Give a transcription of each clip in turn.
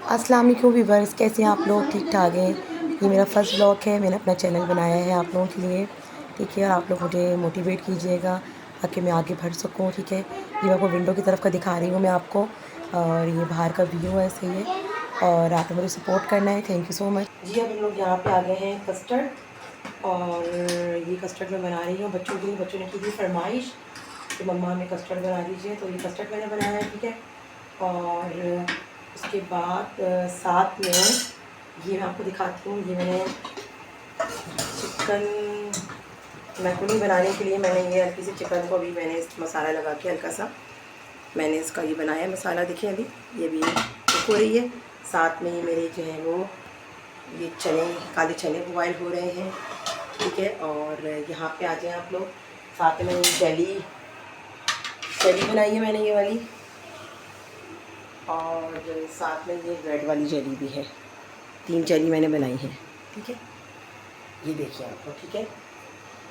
अस्सलाम वालेकुम व्यूअर्स, कैसे हैं आप लोग? ठीक ठाक हैं। ये मेरा फ़र्स्ट व्लॉग है, मैंने अपना चैनल बनाया है आप लोगों के लिए, ठीक है। और आप लोग मुझे मोटिवेट कीजिएगा ताकि मैं आगे बढ़ सकूँ, ठीक है। ये मैं आपको विंडो की तरफ का दिखा रही हूँ मैं आपको, और ये बाहर का व्यू है, सही है। और आपने मुझे सपोर्ट करना है, थैंक यू सो मच जी। अब हम लोग यहाँ पे आ गए हैं कस्टर्ड, और ये कस्टर्ड मैं बना रही हूँ बच्चों के लिए। बच्चों ने की थी फरमाइश कि मम्मा हमें कस्टर्ड बना दीजिए, तो ये कस्टर्ड मैंने बनाया है, ठीक है। और उसके बाद साथ में ये मैं आपको दिखाती हूँ, ये मैंने चिकन मैक्रोनी बनाने के लिए मैंने ये हल्की सी चिकन को अभी मैंने मसाला लगा के हल्का सा मैंने इसका ये बनाया है मसाला, देखिए अभी ये भी कुक हो रही है। साथ में ये मेरे जो है वो ये चने, काले चने बॉयल हो रहे हैं, ठीक है। और यहाँ पे आ जाए आप लोग। साथ में जेली बनाई है मैंने ये वाली, और साथ में ये रेड वाली जेली भी है। 3 जेली मैंने बनाई है, ठीक है। ये देखिए आप लोग, ठीक है।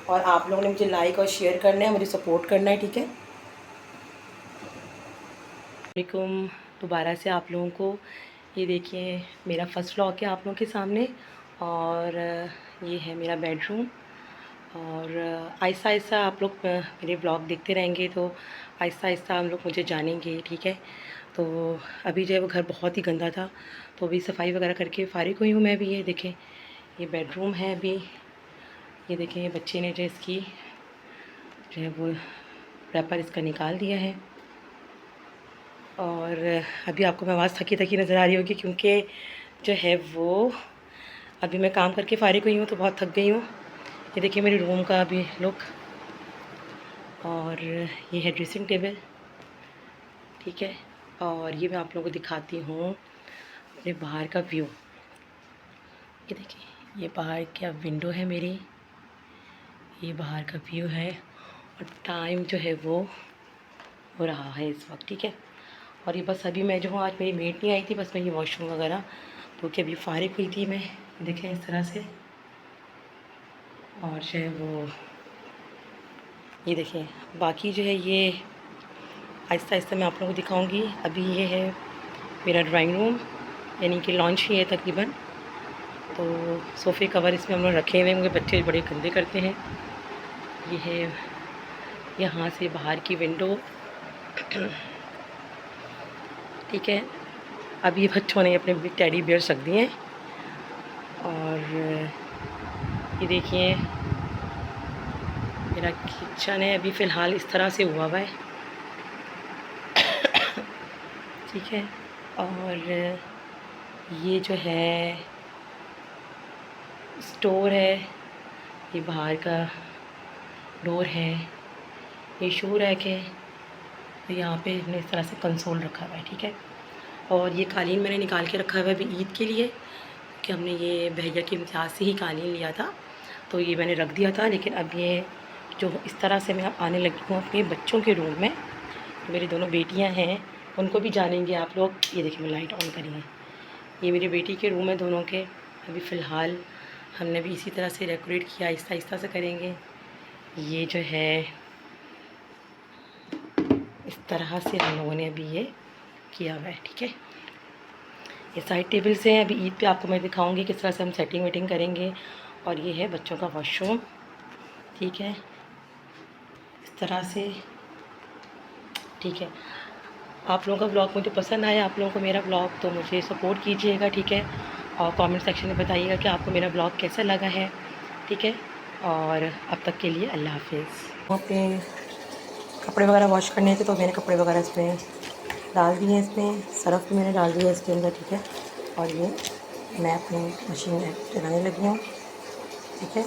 और आप लोगों ने मुझे लाइक और शेयर करना है, मुझे सपोर्ट करना है, ठीक है। वालेकुम दोबारा से आप लोगों को। ये देखिए मेरा फ़र्स्ट व्लॉग है आप लोगों के सामने, और ये है मेरा बेडरूम। और आहिस्ता आहिस्ता आप लोग मेरे ब्लॉग देखते रहेंगे तो आहिस्ता आहिस्ता हम लोग मुझे जानेंगे, ठीक है। तो अभी जो है वो घर बहुत ही गंदा था, तो अभी सफाई वगैरह करके फ़ारिग हुई हूँ मैं भी। ये देखें ये बेडरूम है अभी। ये देखें ये बच्चे ने जो इसकी जो है वो रैपर इसका निकाल दिया है। और अभी आपको मैं आवाज़ थकी थकी नज़र आ रही होगी, क्योंकि जो है वो अभी मैं काम करके फ़ारिग हुई हूँ तो बहुत थक गई हूँ। ये देखिए मेरे रूम का अभी लुक, और ये है ड्रेसिंग टेबल, ठीक है। और ये मैं आप लोगों को दिखाती हूँ अपने बाहर का व्यू। ये देखिए ये बाहर क्या विंडो है मेरी, ये बाहर का व्यू है। और टाइम जो है वो हो रहा है इस वक्त, ठीक है। और ये बस अभी मैं जो हूँ, आज मेरी मेट नहीं आई थी, बस मैं ये वॉशरूम वगैरह तो कि अभी फ़ारिग हुई थी मैं, देखें इस तरह से। और जो है वो ये देखें बाकी जो है ये आहिस्ता आहिस्ता मैं आप लोगों को दिखाऊंगी। अभी ये है मेरा ड्राइंग रूम, यानी कि लॉन्च ही है तकरीबन। तो सोफ़े कवर इसमें हम लोग रखे हुए हैं, मुझे बच्चे बड़े गंदे करते हैं। ये है यहाँ से बाहर की विंडो, ठीक है। अब ये बच्चों ने अपने टेडी बियर रख दिए हैं। और ये देखिए मेरा किचन है, अभी फ़िलहाल इस तरह से हुआ है, ठीक है। और ये जो है स्टोर है, ये बाहर का डोर है, ये शू रैक है। तो यहाँ पे हमने इस तरह से कंसोल रखा हुआ है, ठीक है। और ये कालीन मैंने निकाल के रखा हुआ है अभी ईद के लिए, कि हमने ये भैया के इम्तियाज़ से ही कालीन लिया था, तो ये मैंने रख दिया था। लेकिन अब ये जो इस तरह से मैं आने लगी हूँ अपने बच्चों के रूम में, तो मेरी दोनों बेटियाँ हैं उनको भी जानेंगे आप लोग। ये देखिए मैं लाइट ऑन करी है, ये मेरी बेटी के रूम है दोनों के। अभी फ़िलहाल हमने भी इसी तरह से डेकोरेट किया, आहिस्ता आहिस्ता से करेंगे। ये जो है इस तरह से हम लोगों ने अभी ये किया हुआ है, ठीक है। ये साइड टेबल्स हैं, अभी ईद पे आपको मैं दिखाऊंगी किस तरह से हम सेटिंग वेटिंग करेंगे। और ये है बच्चों का वॉशरूम, ठीक है, इस तरह से, ठीक है। आप लोगों का ब्लॉग मुझे पसंद आया, आप लोगों को मेरा ब्लॉग, तो मुझे सपोर्ट कीजिएगा, ठीक है। और कमेंट सेक्शन में बताइएगा कि आपको मेरा ब्लॉग कैसा लगा है, ठीक है। और अब तक के लिए अल्लाह हाफिज़। अपने कपड़े वगैरह वॉश करने थे तो मैंने कपड़े वगैरह इसमें डाल दिए हैं, इसमें सर्फ़ भी मैंने डाल दिया है इसके अंदर, ठीक है। और ये मैं अपनी मशीन चलाने लगी हूँ, ठीक है।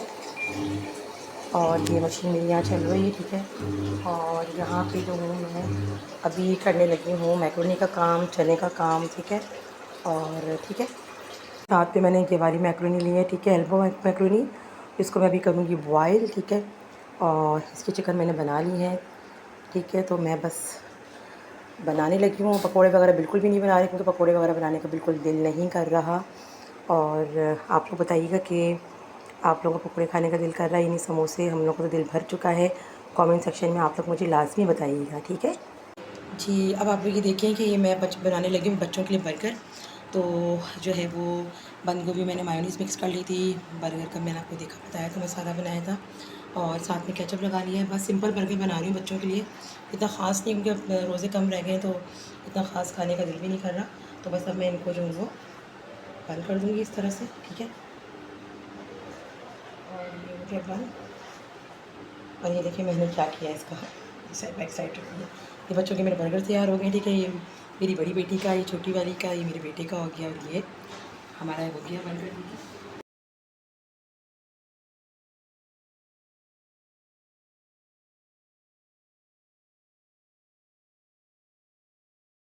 और ये मशीन मेरी यहाँ चल रही है, ठीक है। और यहाँ पे जो हूँ मैं अभी करने लगी हूँ मैक्रोनी का काम, चने का काम, ठीक है। और ठीक है, साथ पे मैंने ये वाली मैक्रोनी ली है, ठीक है, एल्बो मैक्रोनी। इसको मैं अभी करूँगी बॉयल, ठीक है। और इसकी चिकन मैंने बना ली है, ठीक है। तो मैं बस बनाने लगी हूँ। पकोड़े वगैरह बिल्कुल भी नहीं बना रही, क्योंकि पकोड़े वगैरह बनाने का बिल्कुल दिल नहीं कर रहा। और आप लोग बताइएगा कि आप लोगों को पकोड़े खाने का दिल कर रहा है या नहीं, समोसे हम लोग को तो दिल भर चुका है। कमेंट सेक्शन में आप लोग मुझे लाजमी बताइएगा, ठीक है जी। अब आप लोग ये देखें कि ये मैं बनाने लगी हूँ बच्चों के लिए बर्गर। तो जो है वो बंद गोभी मैंने मायोनीज़ मिक्स कर ली थी। बर्गर का मैंने आपको देखा बताया था, मसाला बनाया था और साथ में केचप लगा लिया है। बस सिंपल बर्गर बना रही हूँ बच्चों के लिए, इतना ख़ास नहीं, क्योंकि अब रोज़े कम रह गए हैं तो इतना ख़ास खाने का दिल भी नहीं कर रहा। तो बस अब मैं इनको जो है वो बंद कर दूँगी इस तरह से, ठीक है। और ये हो गया बंद। और ये देखिए मैंने क्या किया है इसका, साइड बैक साइड रखी है। ये बच्चों के मेरे बर्गर तैयार हो गए, ठीक है। ये मेरी बड़ी बेटी का, ये छोटी वाली का, ये मेरे बेटे का हो गया और ये हमारा हो गया बर्गर, ठीक है।